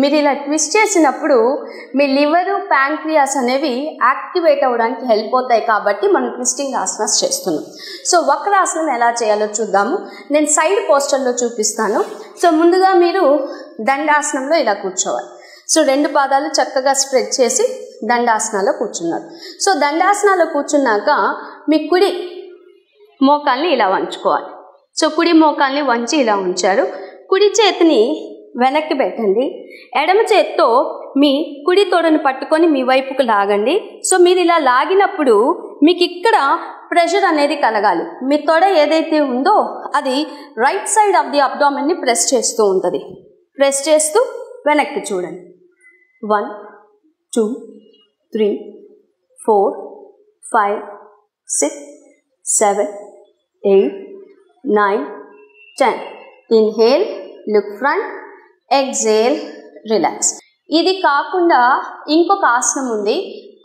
మీరు ఇలా ట్విస్ట్ చేసినప్పుడు మీ లివరు ప్యాంక్రియాస్ అనేవి యాక్టివేట్ అవ్వడానికి హెల్ప్ అవుతాయి కాబట్టి మనం ట్విస్టింగ్ ఆసనాస్ చేస్తున్నాం. సో వక్రాసనం ఎలా చేయాలో చూద్దాము. నేను సైడ్ పోస్టర్లో చూపిస్తాను. సో ముందుగా మీరు దండాసనంలో ఇలా కూర్చోవాలి. సో 2 పాదాలు చక్కగా స్ప్రెడ్ చేసి దండాసనాలో కూర్చున్నారు. సో దండాసనాలో కూర్చున్నాక మీ కుడి మోకాల్ని ఇలా వంచుకోవాలి. సో కుడి మోకాల్ని వంచి ఇలా ఉంచారు. కుడి చేతిని వెనక్కి పెట్టండి. ఎడమ చేత్తో మీ కుడి తొడను పట్టుకొని మీ వైపుకు లాగండి. సో మీరు ఇలా లాగినప్పుడు మీకు ఇక్కడ ప్రెషర్ అనేది కలగాలి. మీ తొడ ఏదైతే ఉందో అది రైట్ సైడ్ ఆఫ్ ది అబ్డామెన్ని ప్రెస్ చేస్తూ ఉంటుంది. ప్రెస్ చేస్తూ వెనక్కి చూడండి. 1 2 3 4 5 6 7 8 9 10. Inhale, look front, exhale, relax. ఇది కాకుండా ఇంకొక ఆసనం ఉంది.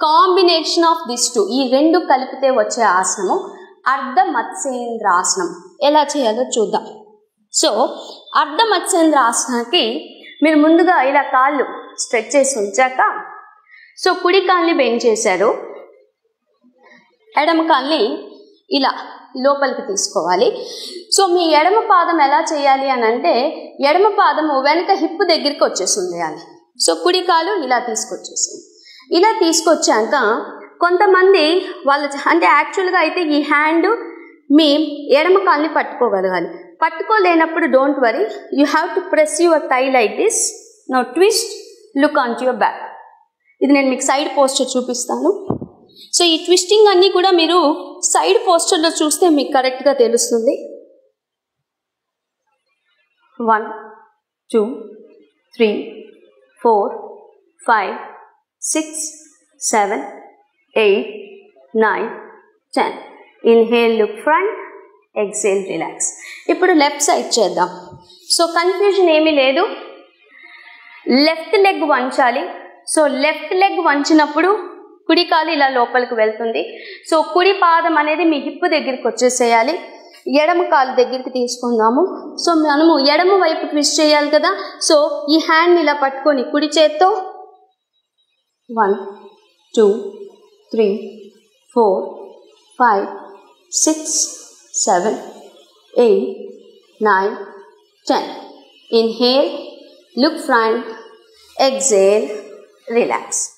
కాంబినేషన్ ఆఫ్ దిస్ 2, ఈ 2 కలిపితే వచ్చే ఆసనము అర్ధ మత్స్యేంద్రాసనం. ఎలా చేయాలో చూద్దాం. సో అర్ధ మత్స్యేంద్రాసనానికి మీరు ముందుగా ఇలా కాళ్ళు స్ట్రెచ్ చేసి ఉంచాక సో కుడి కాల్ని బెండ్ చేశారు. ఎడమ కాల్ని ఇలా లోపలికి తీసుకోవాలి. సో మీ ఎడమ పాదం ఎలా చేయాలి అని అంటే ఎడమ పాదము వెనక హిప్ దగ్గరికి వచ్చేసింది. సో కుడి కాలు ఇలా తీసుకొచ్చేసింది. ఇలా తీసుకొచ్చాక కొంతమంది వాళ్ళ అంటే యాక్చువల్గా అయితే ఈ హ్యాండ్ మీ ఎడమ కాల్ని పట్టుకోగలగాలి. పట్టుకోలేనప్పుడు don't worry, you have to press your thigh like this. Now twist, look on to your back. ఇది నేను మీకు సైడ్ పోస్టర్ చూపిస్తాను. సో ఈ ట్విస్టింగ్ అన్నీ కూడా మీరు సైడ్ పోస్టర్లో చూస్తే మీకు కరెక్ట్గా తెలుస్తుంది. 1 2 3 4 5 6 7 8 9 10. Inhale, look front, exhale, relax. ఇప్పుడు లెఫ్ట్ సైడ్ చేద్దాం. సో కన్ఫ్యూజన్ ఏమీ లేదు. లెఫ్ట్ లెగ్ వంచాలి. సో లెఫ్ట్ లెగ్ వంచినప్పుడు కుడి కాలు ఇలా లోపలికి వెళ్తుంది. సో కుడి పాదం అనేది మీ హిప్ దగ్గరికి వచ్చేసేయాలి. ఎడమ కాలు దగ్గరికి తీసుకుందాము. సో మనము ఎడమ వైపు ట్విస్ట్ చేయాలి కదా. సో ఈ హ్యాండ్ ఇలా పట్టుకొని కుడి చేత్తో 1 2 3 4 5 6 7 8 9 10. Inhale, look front, exhale, relax.